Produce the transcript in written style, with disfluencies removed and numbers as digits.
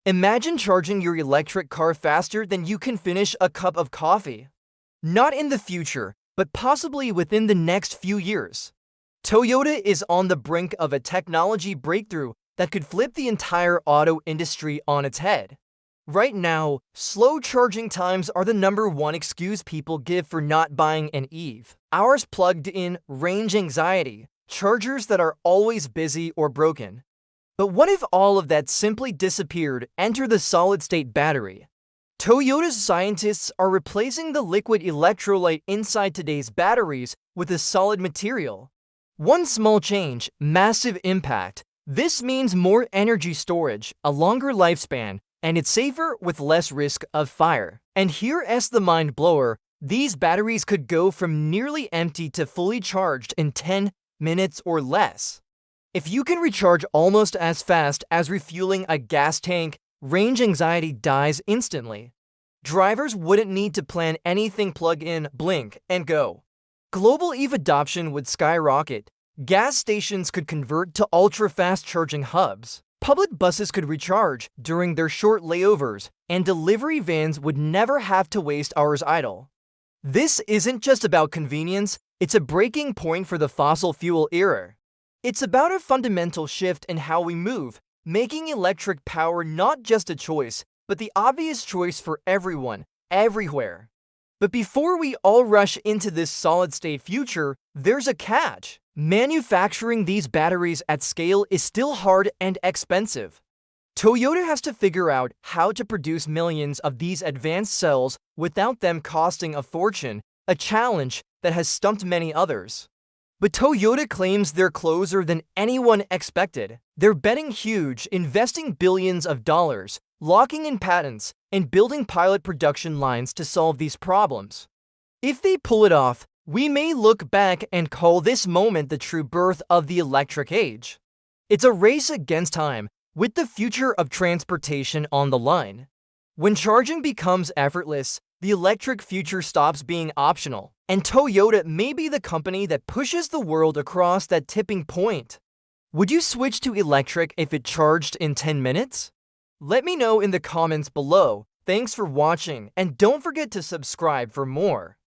Imagine charging your electric car faster than you can finish a cup of coffee. Not in the future, but possibly within the next few years. Toyota is on the brink of a technology breakthrough that could flip the entire auto industry on its head. Right now, slow charging times are the #1 excuse people give for not buying an EV. Ours plugged in range anxiety, chargers that are always busy or broken. But what if all of that simply disappeared? Enter the solid-state battery. Toyota's scientists are replacing the liquid electrolyte inside today's batteries with a solid material. One small change, massive impact. This means more energy storage, a longer lifespan, and it's safer with less risk of fire. And here's the mind blower. These batteries could go from nearly empty to fully charged in 10 minutes or less. If you can recharge almost as fast as refueling a gas tank, range anxiety dies instantly. Drivers wouldn't need to plan anything, plug in, blink, and go. Global EV adoption would skyrocket. Gas stations could convert to ultra-fast charging hubs. Public buses could recharge during their short layovers, and delivery vans would never have to waste hours idle. This isn't just about convenience, it's a breaking point for the fossil fuel era. It's about a fundamental shift in how we move, making electric power not just a choice, but the obvious choice for everyone, everywhere. But before we all rush into this solid-state future, there's a catch. Manufacturing these batteries at scale is still hard and expensive. Toyota has to figure out how to produce millions of these advanced cells without them costing a fortune, a challenge that has stumped many others. But Toyota claims they're closer than anyone expected. They're betting huge, investing billions of dollars, locking in patents, and building pilot production lines to solve these problems. If they pull it off, we may look back and call this moment the true birth of the electric age. It's a race against time, with the future of transportation on the line. When charging becomes effortless, the electric future stops being optional, and Toyota may be the company that pushes the world across that tipping point. Would you switch to electric if it charged in 10 minutes? Let me know in the comments below. Thanks for watching, and don't forget to subscribe for more.